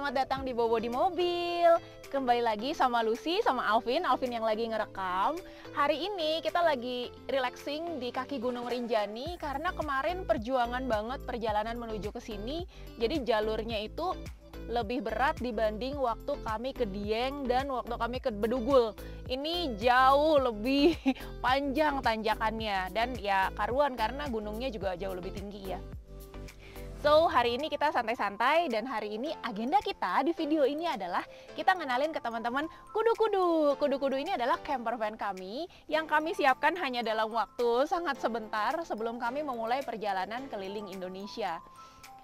selamat datang di Bobo di Mobil. Kembali lagi sama Lucy, sama Alvin yang lagi ngerekam. Hari ini kita lagi relaxing di kaki Gunung Rinjani karena kemarin perjuangan banget perjalanan menuju ke sini. Jadi jalurnya itu lebih berat dibanding waktu kami ke Dieng dan waktu kami ke Bedugul. Ini jauh lebih panjang tanjakannya dan ya karuan karena gunungnya juga jauh lebih tinggi ya. So, hari ini kita santai-santai dan hari ini agenda kita di video ini adalah kita ngenalin ke teman-teman kudu-kudu. Kudu-kudu ini adalah camper van kami yang kami siapkan hanya dalam waktu sangat sebentar sebelum kami memulai perjalanan keliling Indonesia.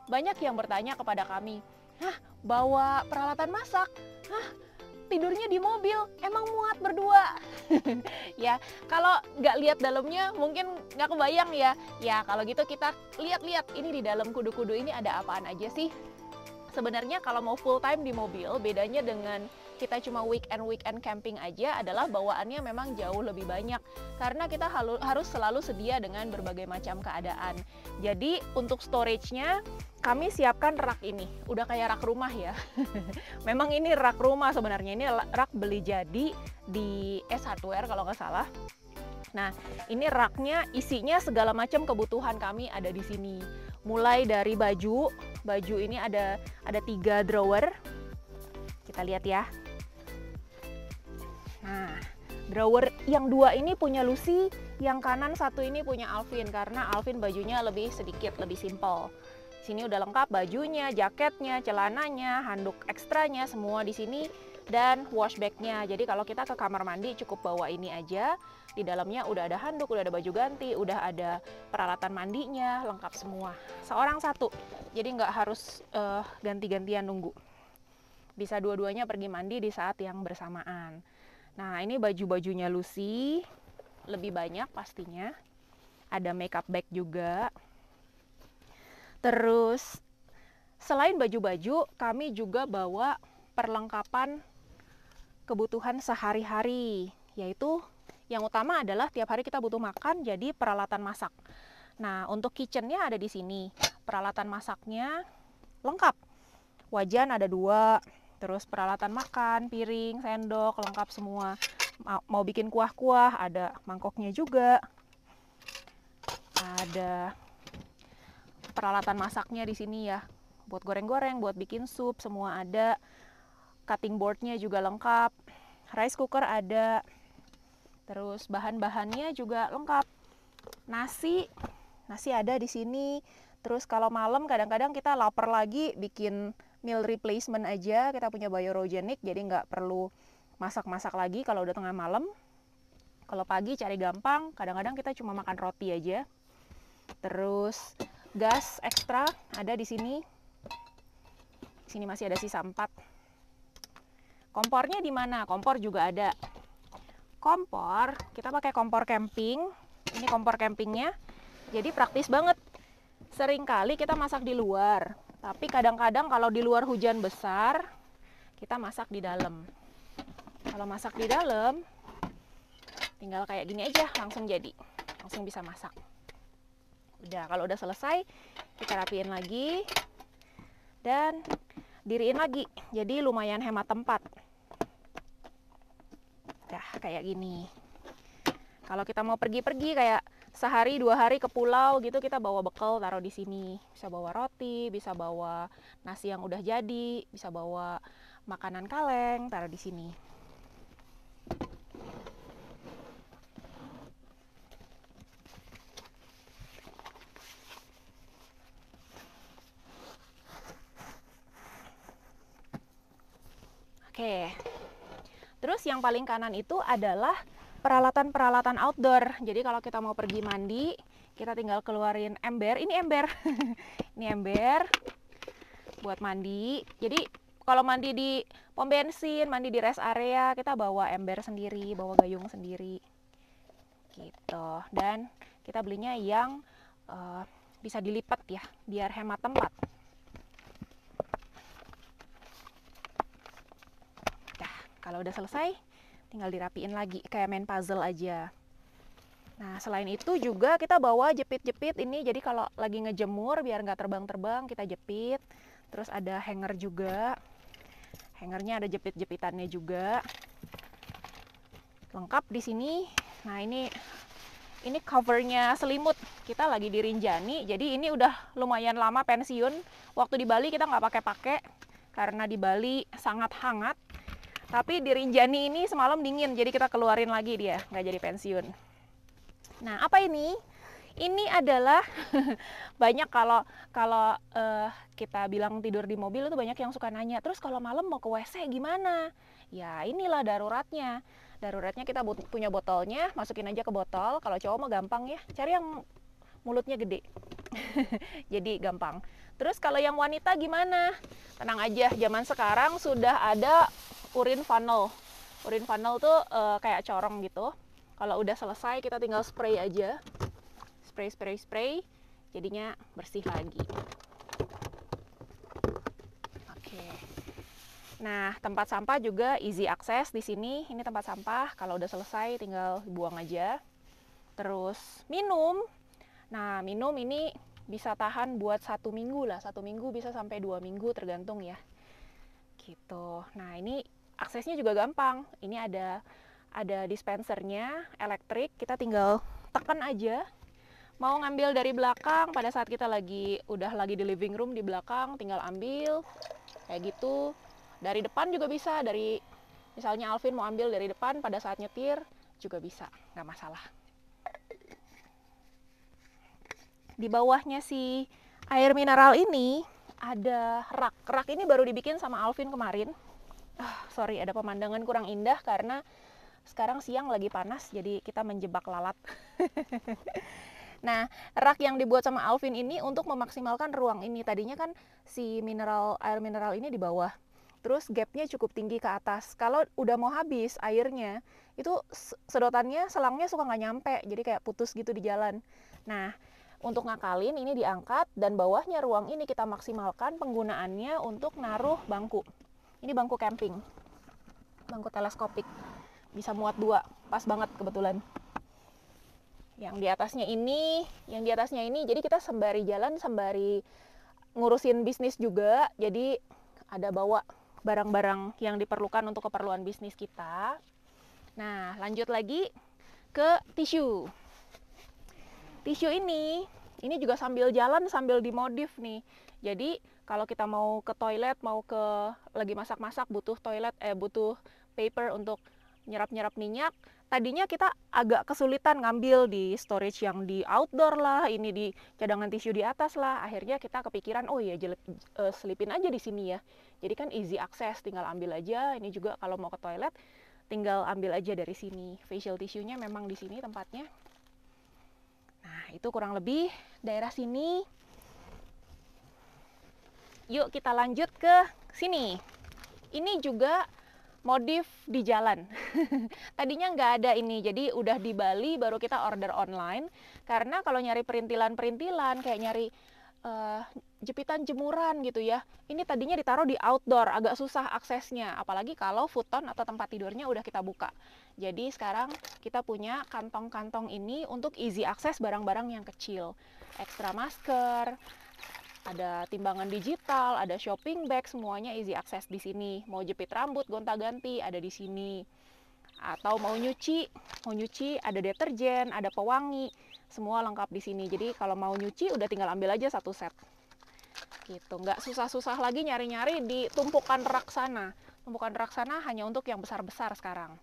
Banyak yang bertanya kepada kami, "Hah, bawa peralatan masak? Hah, tidurnya di mobil, emang muat berdua?" Ya, kalau nggak lihat dalamnya mungkin nggak kebayang ya. Ya, kalau gitu kita lihat-lihat ini di dalam kudu-kudu ini ada apaan aja sih. Sebenarnya kalau mau full time di mobil, bedanya dengan kita cuma weekend camping aja adalah bawaannya memang jauh lebih banyak. Karena kita harus selalu sedia dengan berbagai macam keadaan. Jadi untuk storage-nya kami siapkan rak ini. Udah kayak rak rumah ya. Memang ini rak rumah sebenarnya. Ini rak beli jadi di S Hardware kalau nggak salah. Nah, ini raknya isinya segala macam kebutuhan kami ada di sini. Mulai dari baju ini ada 3 drawer. Kita lihat ya. Nah, drawer yang 2 ini punya Lucy, yang kanan 1 ini punya Alvin karena Alvin bajunya lebih sedikit, lebih simple. Sini udah lengkap bajunya, jaketnya, celananya, handuk ekstranya semua di sini dan washbagnya. Jadi kalau kita ke kamar mandi cukup bawa ini aja. Di dalamnya udah ada handuk, udah ada baju ganti, udah ada peralatan mandinya, lengkap semua. Seorang satu. Jadi nggak harus ganti-gantian nunggu. Bisa dua-duanya pergi mandi di saat yang bersamaan. Nah, ini baju-bajunya Lucy, lebih banyak pastinya. Ada makeup bag juga. Terus, selain baju-baju, kami juga bawa perlengkapan kebutuhan sehari-hari, yaitu yang utama adalah tiap hari kita butuh makan, jadi peralatan masak. Nah, untuk kitchennya ada di sini. Peralatan masaknya lengkap. Wajan ada 2. Terus peralatan makan, piring, sendok, lengkap semua. Mau bikin kuah-kuah, ada mangkoknya juga. Ada peralatan masaknya di sini ya. Buat goreng-goreng, buat bikin sup, semua ada. Cutting boardnya juga lengkap. Rice cooker ada. Terus bahan-bahannya juga lengkap. Nasi ada di sini. Terus kalau malam kadang-kadang kita lapar lagi bikin meal replacement aja, kita punya biorogenic, jadi nggak perlu masak-masak lagi kalau udah tengah malam. Kalau pagi cari gampang, kadang-kadang kita cuma makan roti aja. Terus gas ekstra ada di sini. Sini masih ada sisa 4. Kompornya di mana? Kompor juga ada. Kompor, kita pakai kompor camping. Ini kompor campingnya. Jadi praktis banget. Seringkali kita masak di luar. Tapi kadang-kadang kalau di luar hujan besar, kita masak di dalam. Kalau masak di dalam, tinggal kayak gini aja, langsung jadi. Langsung bisa masak. Udah, kalau udah selesai, kita rapiin lagi. Dan diriin lagi. Jadi lumayan hemat tempat. Dah, kayak gini. Kalau kita mau pergi-pergi kayak sehari 2 hari ke pulau gitu, kita bawa bekal taruh di sini. Bisa bawa roti, bisa bawa nasi yang udah jadi, bisa bawa makanan kaleng taruh di sini. Oke. Terus yang paling kanan itu adalah peralatan-peralatan outdoor. Jadi kalau kita mau pergi mandi, kita tinggal keluarin ember. Ini ember. Ini ember buat mandi. Jadi kalau mandi di pom bensin, mandi di rest area, kita bawa ember sendiri, bawa gayung sendiri. Gitu. Dan kita belinya yang bisa dilipat ya, biar hemat tempat. Nah, kalau udah selesai, tinggal dirapiin lagi kayak main puzzle aja. Nah, selain itu juga kita bawa jepit-jepit ini, jadi kalau lagi ngejemur biar nggak terbang-terbang kita jepit. Terus ada hanger juga. Hangernya ada jepit-jepitannya juga. Lengkap di sini. Nah, ini covernya selimut. Kita lagi di Rinjani, jadi ini udah lumayan lama pensiun. Waktu di Bali kita nggak pakai-pakai karena di Bali sangat hangat. Tapi di Rinjani ini semalam dingin, jadi kita keluarin lagi dia, nggak jadi pensiun. Nah, apa ini? Ini adalah banyak kalau kita bilang tidur di mobil itu banyak yang suka nanya, terus kalau malam mau ke WC gimana? Ya inilah daruratnya. Daruratnya kita punya botolnya, masukin aja ke botol. Kalau cowok mah gampang ya, cari yang mulutnya gede. Jadi gampang. Terus kalau yang wanita gimana? Tenang aja, zaman sekarang sudah ada urin funnel. Urin funnel tuh kayak corong gitu. Kalau udah selesai kita tinggal spray aja. Spray, jadinya bersih lagi. Oke. Nah, tempat sampah juga easy access di sini. Ini tempat sampah, kalau udah selesai tinggal buang aja. Terus minum. Nah, minum ini bisa tahan buat 1 minggu lah. 1 minggu bisa sampai 2 minggu tergantung ya. Gitu. Nah, ini aksesnya juga gampang. Ini ada dispensernya elektrik, kita tinggal tekan aja. Mau ngambil dari belakang pada saat kita udah lagi di living room di belakang, tinggal ambil kayak gitu. Dari depan juga bisa, misalnya Alvin mau ambil dari depan pada saat nyetir juga bisa, nggak masalah. Di bawahnya si air mineral ini ada rak. Rak ini baru dibikin sama Alvin kemarin. Sorry, ada pemandangan kurang indah karena sekarang siang lagi panas, jadi kita menjebak lalat. Nah, rak yang dibuat sama Alvin ini untuk memaksimalkan ruang ini. Tadinya kan si air mineral ini di bawah. Terus gapnya cukup tinggi ke atas. Kalau udah mau habis airnya, itu sedotannya, selangnya suka nggak nyampe. Jadi kayak putus gitu di jalan. Nah, untuk ngakalin ini diangkat dan bawahnya ruang ini kita maksimalkan penggunaannya untuk naruh bangku. Ini bangku camping. Bangku teleskopik. Bisa muat 2, pas banget kebetulan. Yang di atasnya ini, jadi kita sembari jalan, sembari ngurusin bisnis juga, jadi ada bawa barang-barang yang diperlukan untuk keperluan bisnis kita. Nah, lanjut lagi ke tisu. Tisu ini juga sambil jalan, sambil dimodif nih. Jadi, kalau kita mau ke toilet, lagi masak-masak, butuh paper untuk nyerap-nyerap minyak. Tadinya kita agak kesulitan ngambil di storage yang di outdoor lah, ini di cadangan tisu di atas lah. Akhirnya kita kepikiran, oh iya selipin aja di sini ya. Jadi kan easy access, tinggal ambil aja. Ini juga kalau mau ke toilet, tinggal ambil aja dari sini. Facial tissue-nya memang di sini tempatnya. Nah, itu kurang lebih daerah sini. Yuk kita lanjut ke sini. Ini juga modif di jalan. Tadinya nggak ada ini, jadi udah di Bali baru kita order online. Karena kalau nyari perintilan kayak nyari jepitan jemuran gitu ya, ini tadinya ditaruh di outdoor, agak susah aksesnya. Apalagi kalau futon atau tempat tidurnya udah kita buka. Jadi sekarang kita punya kantong-kantong ini untuk easy akses barang-barang yang kecil. Ekstra masker, ada timbangan digital, ada shopping bag, semuanya easy access di sini. Mau jepit rambut, gonta-ganti, ada di sini. Atau mau nyuci, ada deterjen, ada pewangi, semua lengkap di sini. Jadi kalau mau nyuci udah tinggal ambil aja 1 set. Gitu, nggak susah-susah lagi nyari-nyari di tumpukan rak sana. Tumpukan rak sana hanya untuk yang besar-besar sekarang.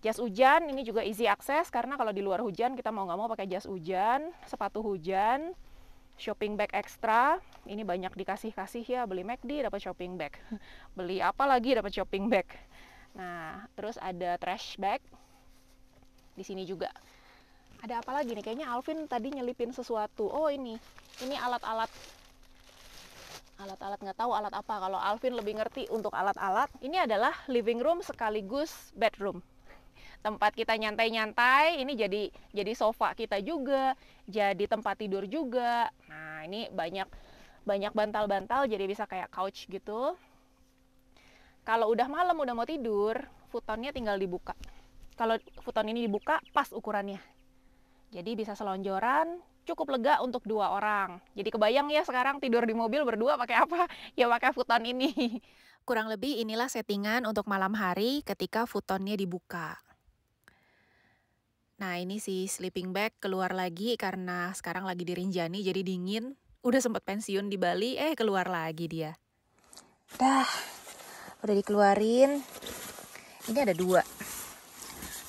Jas hujan ini juga easy access karena kalau di luar hujan kita mau nggak mau pakai jas hujan, sepatu hujan. Shopping bag ekstra, ini banyak dikasih-kasih ya, beli McD dapat shopping bag, beli apa lagi dapat shopping bag. Nah, terus ada trash bag, di sini juga. Ada apa lagi nih? Kayaknya Alvin tadi nyelipin sesuatu. Oh ini alat-alat nggak tahu alat apa. Kalau Alvin lebih ngerti untuk alat-alat. Ini adalah living room sekaligus bedroom. Tempat kita nyantai-nyantai, ini jadi sofa kita juga, jadi tempat tidur juga. Nah, ini banyak bantal-bantal, jadi bisa kayak couch gitu. Kalau udah malam, udah mau tidur, futonnya tinggal dibuka. Kalau futon ini dibuka, pas ukurannya. Jadi bisa selonjoran, cukup lega untuk 2 orang. Jadi kebayang ya sekarang tidur di mobil berdua pakai apa? Ya pakai futon ini. Kurang lebih inilah settingan untuk malam hari ketika futonnya dibuka. Nah ini si sleeping bag keluar lagi karena sekarang lagi di Rinjani jadi dingin. Udah sempat pensiun di Bali, keluar lagi dia. Dah, udah dikeluarin. Ini ada dua.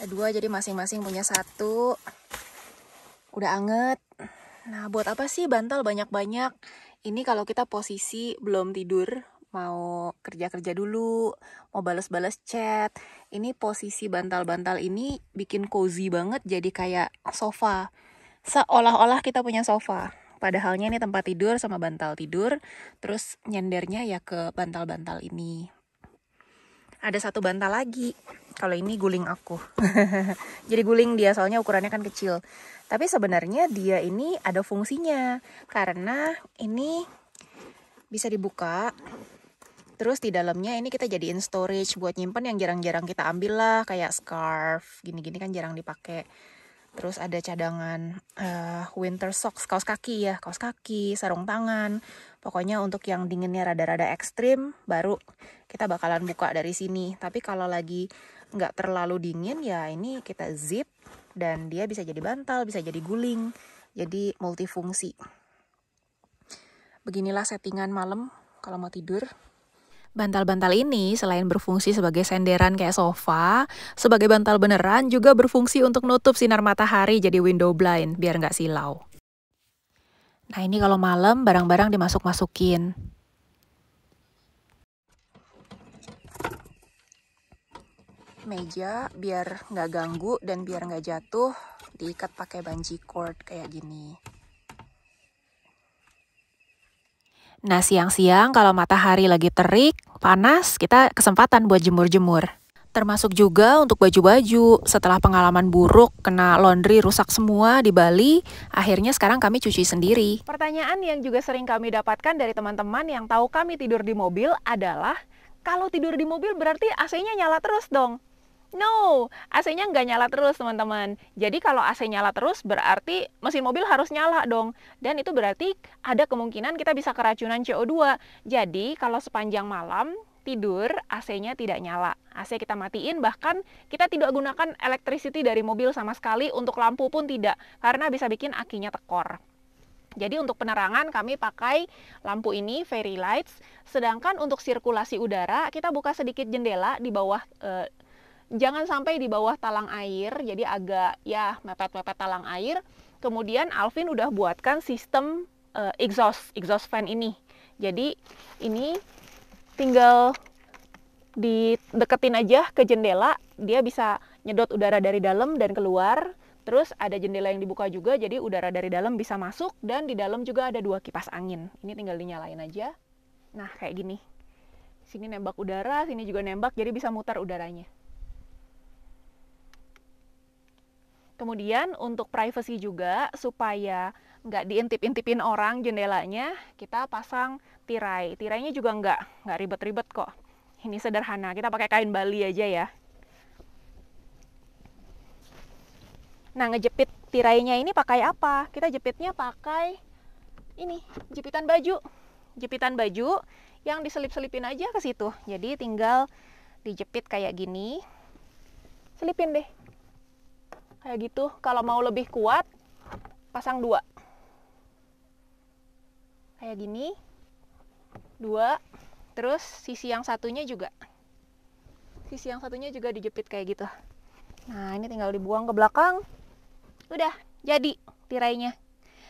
Ada dua jadi masing-masing punya satu. Udah anget. Nah buat apa sih bantal banyak-banyak? Ini kalau kita posisi belum tidur, mau kerja-kerja dulu, mau bales-bales chat. Ini posisi bantal-bantal ini bikin cozy banget, jadi kayak sofa. Seolah-olah kita punya sofa. Padahalnya ini tempat tidur sama bantal tidur, terus nyendernya ya ke bantal-bantal ini. Ada satu bantal lagi. Kalau ini guling aku. Jadi guling dia soalnya ukurannya kan kecil. Tapi sebenarnya dia ini ada fungsinya. Karena ini bisa dibuka. Terus di dalamnya ini kita jadiin storage buat nyimpen yang jarang-jarang kita ambil lah. Kayak scarf. Gini-gini kan jarang dipakai. Terus ada cadangan winter socks, kaos kaki ya. Kaos kaki, sarung tangan. Pokoknya untuk yang dinginnya rada-rada ekstrim, baru kita bakalan buka dari sini. Tapi kalau lagi nggak terlalu dingin ya ini kita zip. Dan dia bisa jadi bantal, bisa jadi guling. Jadi multifungsi. Beginilah settingan malam kalau mau tidur. Bantal-bantal ini selain berfungsi sebagai senderan kayak sofa, sebagai bantal beneran juga berfungsi untuk nutup sinar matahari jadi window blind biar nggak silau. Nah ini kalau malam barang-barang dimasuk-masukin. Meja biar nggak ganggu dan biar nggak jatuh diikat pakai bungee cord kayak gini. Nah siang-siang kalau matahari lagi terik, panas, kita kesempatan buat jemur-jemur. Termasuk juga untuk baju-baju. Setelah pengalaman buruk, kena laundry rusak semua di Bali, akhirnya sekarang kami cuci sendiri. Pertanyaan yang juga sering kami dapatkan dari teman-teman yang tahu kami tidur di mobil adalah, kalau tidur di mobil berarti AC-nya nyala terus dong? No, AC-nya nggak nyala terus teman-teman. Jadi kalau AC nyala terus berarti mesin mobil harus nyala dong. Dan itu berarti ada kemungkinan kita bisa keracunan CO2. Jadi kalau sepanjang malam tidur AC-nya tidak nyala. AC kita matiin, bahkan kita tidak gunakan electricity dari mobil sama sekali, untuk lampu pun tidak. Karena bisa bikin akinya tekor. Jadi untuk penerangan kami pakai lampu ini, fairy lights. Sedangkan untuk sirkulasi udara kita buka sedikit jendela di bawah, jangan sampai di bawah talang air, jadi agak ya mepet-mepet talang air. Kemudian Alvin udah buatkan sistem exhaust fan ini. Jadi ini tinggal dideketin aja ke jendela, dia bisa nyedot udara dari dalam dan keluar. Terus ada jendela yang dibuka juga, jadi udara dari dalam bisa masuk, dan di dalam juga ada 2 kipas angin. Ini tinggal dinyalain aja. Nah kayak gini. Sini nembak udara, sini juga nembak, jadi bisa mutar udaranya. Kemudian untuk privacy juga, supaya nggak diintip-intipin orang jendelanya, kita pasang tirai. Tirainya juga nggak ribet-ribet kok. Ini sederhana, kita pakai kain Bali aja ya. Nah, ngejepit tirainya ini pakai apa? Kita jepitnya pakai ini, jepitan baju. Jepitan baju yang diselip-selipin aja ke situ. Jadi tinggal dijepit kayak gini. Selipin deh. Kayak gitu. Kalau mau lebih kuat, pasang 2. Kayak gini. 2. Terus sisi yang satunya juga. Sisi yang satunya juga dijepit kayak gitu. Nah, ini tinggal dibuang ke belakang. Udah, jadi tirainya.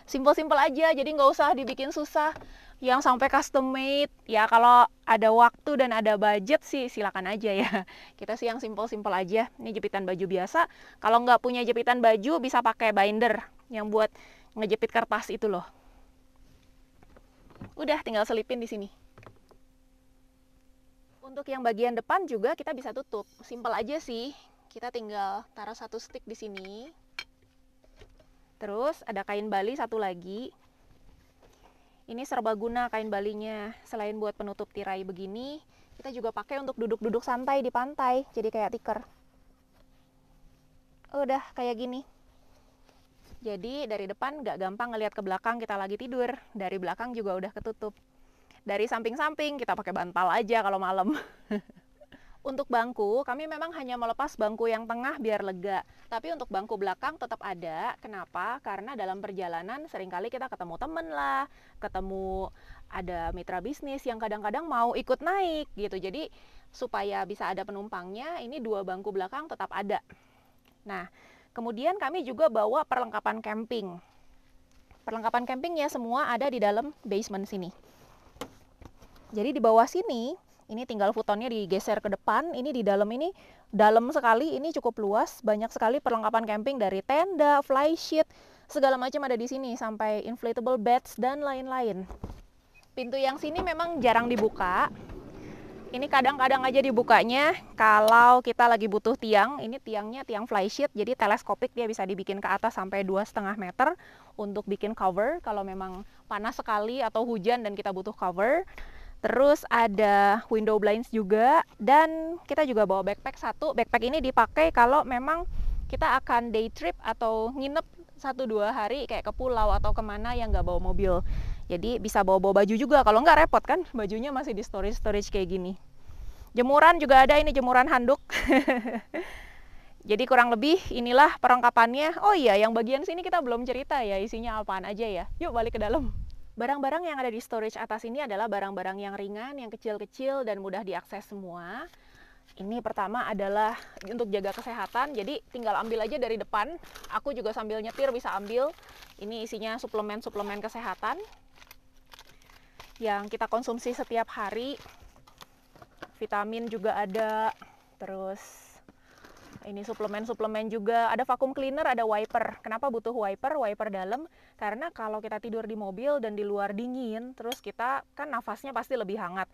Simpel-simpel aja, jadi nggak usah dibikin susah. Yang sampai custom made, ya kalau ada waktu dan ada budget sih silakan aja ya. Kita sih yang simpel-simpel aja. Ini jepitan baju biasa. Kalau nggak punya jepitan baju bisa pakai binder yang buat ngejepit kertas itu loh. Udah, tinggal selipin di sini. Untuk yang bagian depan juga kita bisa tutup. Simpel aja sih. Kita tinggal taruh 1 stick di sini. Terus ada kain Bali satu lagi. Ini serbaguna kain balinya. Selain buat penutup tirai begini, kita juga pakai untuk duduk-duduk santai di pantai, jadi kayak tikar. Udah kayak gini. Jadi dari depan nggak gampang ngelihat ke belakang kita lagi tidur. Dari belakang juga udah ketutup. Dari samping-samping kita pakai bantal aja kalau malam. Untuk bangku, kami memang hanya melepas bangku yang tengah biar lega. Tapi untuk bangku belakang tetap ada. Kenapa? Karena dalam perjalanan seringkali kita ketemu temen lah, ketemu ada mitra bisnis yang kadang-kadang mau ikut naik gitu. Jadi supaya bisa ada penumpangnya, ini dua bangku belakang tetap ada. Nah, kemudian kami juga bawa perlengkapan camping. Perlengkapan campingnya semua ada di dalam basement sini. Jadi di bawah sini, ini tinggal futonnya digeser ke depan. Ini di dalam ini dalam sekali, ini cukup luas, banyak sekali perlengkapan camping dari tenda, fly sheet, segala macam ada di sini sampai inflatable beds dan lain-lain. Pintu yang sini memang jarang dibuka. Ini kadang-kadang aja dibukanya kalau kita lagi butuh tiang. Ini tiangnya tiang fly sheet, jadi teleskopik, dia bisa dibikin ke atas sampai 2,5 meter untuk bikin cover kalau memang panas sekali atau hujan dan kita butuh cover. Terus ada window blinds juga, dan kita juga bawa backpack satu. Backpack ini dipakai kalau memang kita akan day trip atau nginep 1-2 hari kayak ke pulau atau kemana yang nggak bawa mobil. Jadi bisa bawa-bawa baju juga, kalau nggak repot kan, bajunya masih di storage kayak gini. Jemuran juga ada, ini jemuran handuk. Jadi kurang lebih inilah perlengkapannya. Oh iya, yang bagian sini kita belum cerita ya, isinya apaan aja ya. Yuk balik ke dalam. Barang-barang yang ada di storage atas ini adalah barang-barang yang ringan, yang kecil-kecil dan mudah diakses semua. Ini pertama adalah untuk jaga kesehatan, jadi tinggal ambil aja dari depan. Aku juga sambil nyetir bisa ambil. Ini isinya suplemen-suplemen kesehatan yang kita konsumsi setiap hari. Vitamin juga ada, terus ini suplemen-suplemen juga, ada vacuum cleaner, ada wiper. Kenapa butuh wiper? Wiper dalam, karena kalau kita tidur di mobil dan di luar dingin, terus kita kan nafasnya pasti lebih hangat,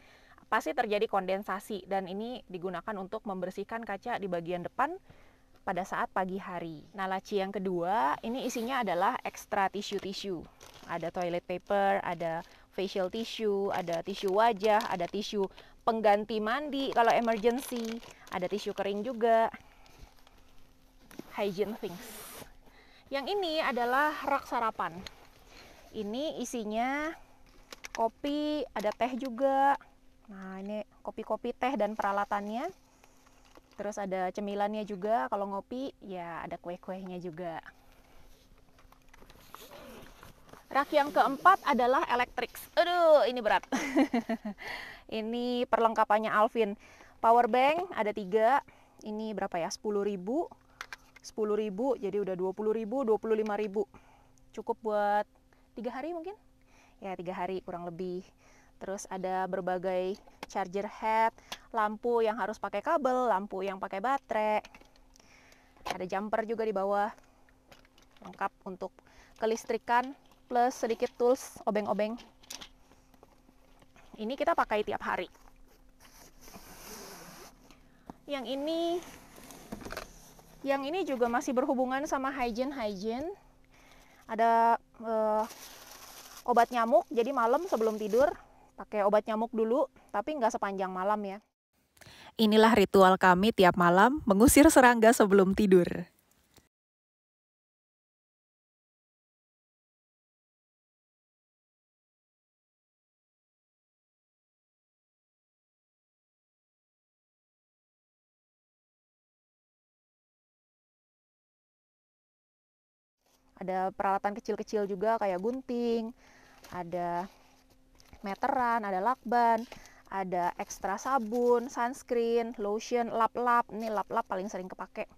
pasti terjadi kondensasi, dan ini digunakan untuk membersihkan kaca di bagian depan pada saat pagi hari. Nah, laci yang kedua, ini isinya adalah ekstra tisu-tisu. Ada toilet paper, ada facial tissue, ada tisu wajah, ada tisu pengganti mandi kalau emergency, ada tisu kering juga. Hygiene things. Yang ini adalah rak sarapan. Ini isinya kopi, ada teh juga. Nah, ini kopi-kopi, teh dan peralatannya. Terus ada cemilannya juga, kalau ngopi ya ada kue-kuenya juga. Rak yang keempat adalah electrics. Aduh, ini berat. Ini perlengkapannya Alvin. Power bank ada 3. Ini berapa ya? 10.000. 10.000, jadi udah 20.000, 25.000. Cukup buat 3 hari mungkin? Ya, 3 hari kurang lebih. Terus ada berbagai charger head, lampu yang harus pakai kabel, lampu yang pakai baterai. Ada jumper juga di bawah. Lengkap untuk kelistrikan, plus sedikit tools, obeng-obeng. Ini kita pakai tiap hari. Yang ini juga masih berhubungan sama hygiene. Ada obat nyamuk, jadi malam sebelum tidur pakai obat nyamuk dulu, tapi nggak sepanjang malam ya. Inilah ritual kami tiap malam mengusir serangga sebelum tidur. Ada peralatan kecil-kecil juga kayak gunting, ada meteran, ada lakban, ada ekstra sabun, sunscreen, lotion, lap-lap. Ini lap-lap paling sering kepake.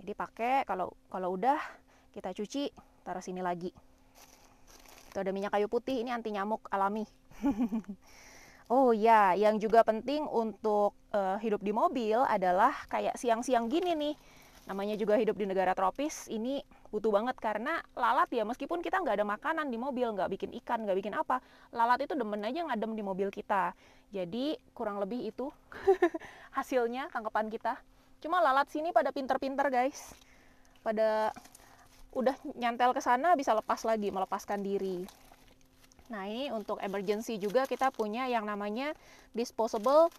Jadi pakai kalau udah kita cuci, taruh sini lagi. Itu ada minyak kayu putih, ini anti nyamuk alami. Oh ya, yang juga penting untuk hidup di mobil adalah kayak siang-siang gini nih. Namanya juga hidup di negara tropis, ini butuh banget karena lalat ya, meskipun kita nggak ada makanan di mobil, nggak bikin ikan, nggak bikin apa, lalat itu demen aja ngadem di mobil kita. Jadi kurang lebih itu hasilnya tangkapan kita. Cuma lalat sini pada pinter-pinter guys, pada udah nyantel ke sana bisa lepas lagi, melepaskan diri. Nah, ini untuk emergency juga kita punya yang namanya disposable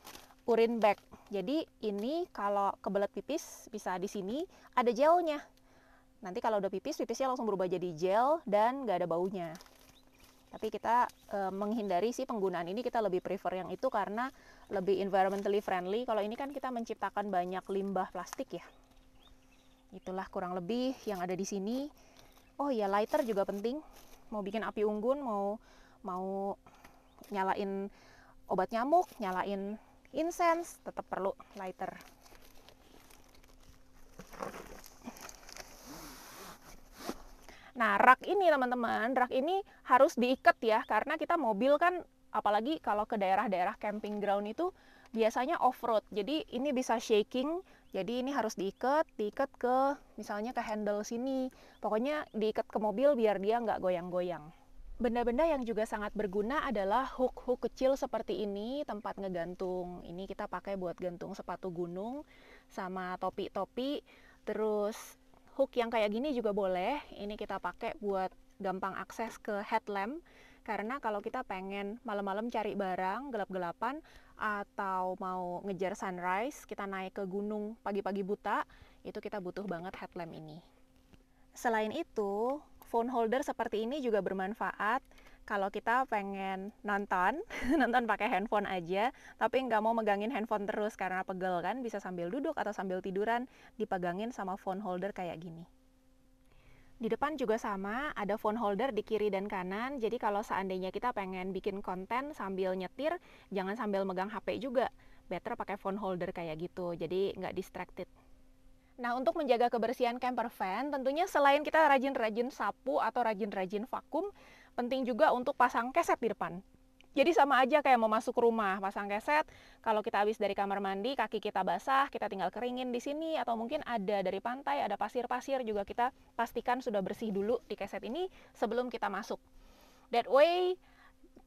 urine bag. Jadi ini kalau kebelet pipis bisa di sini ada gelnya. Nanti kalau udah pipis, pipisnya langsung berubah jadi gel dan nggak ada baunya. Tapi kita menghindari sih penggunaan ini, kita lebih prefer yang itu karena lebih environmentally friendly. Kalau ini kan kita menciptakan banyak limbah plastik ya. Itulah kurang lebih yang ada di sini. Oh iya, lighter juga penting. Mau bikin api unggun, mau nyalain obat nyamuk, nyalain incense, tetap perlu lighter. Nah, rak ini teman-teman, rak ini harus diikat ya, karena kita mobil kan, apalagi kalau ke daerah-daerah camping ground itu biasanya off-road, jadi ini bisa shaking, jadi ini harus diikat ke misalnya ke handle sini, pokoknya diikat ke mobil biar dia nggak goyang-goyang. Benda-benda yang juga sangat berguna adalah hook-hook kecil seperti ini, tempat ngegantung. Ini kita pakai buat gantung sepatu gunung, sama topi-topi, terus hook yang kayak gini juga boleh. Ini kita pakai buat gampang akses ke headlamp. Karena kalau kita pengen malam-malam cari barang gelap-gelapan atau mau ngejar sunrise, kita naik ke gunung pagi-pagi buta, itu kita butuh banget headlamp ini. Selain itu, phone holder seperti ini juga bermanfaat kalau kita pengen nonton, nonton pakai handphone aja, tapi nggak mau megangin handphone terus karena pegel kan, bisa sambil duduk atau sambil tiduran, dipegangin sama phone holder kayak gini. Di depan juga sama, ada phone holder di kiri dan kanan, jadi kalau seandainya kita pengen bikin konten sambil nyetir, jangan sambil megang HP juga, better pakai phone holder kayak gitu, jadi nggak distracted. Nah, untuk menjaga kebersihan camper van, tentunya selain kita rajin-rajin sapu atau rajin-rajin vakum, penting juga untuk pasang keset di depan. Jadi sama aja kayak mau masuk rumah, pasang keset, kalau kita habis dari kamar mandi, kaki kita basah, kita tinggal keringin di sini, atau mungkin ada dari pantai, ada pasir-pasir, juga kita pastikan sudah bersih dulu di keset ini sebelum kita masuk. That way,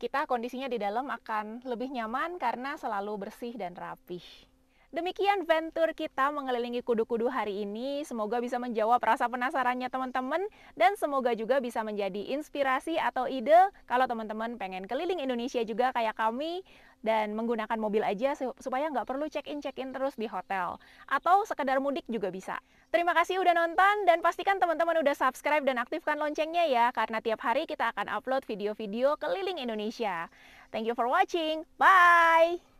kita kondisinya di dalam akan lebih nyaman karena selalu bersih dan rapih. Demikian venture kita mengelilingi kudu-kudu hari ini. Semoga bisa menjawab rasa penasarannya teman-teman dan semoga juga bisa menjadi inspirasi atau ide kalau teman-teman pengen keliling Indonesia juga kayak kami dan menggunakan mobil aja supaya nggak perlu check-in terus di hotel. Atau sekedar mudik juga bisa. Terima kasih udah nonton dan pastikan teman-teman udah subscribe dan aktifkan loncengnya ya karena tiap hari kita akan upload video-video keliling Indonesia. Thank you for watching. Bye!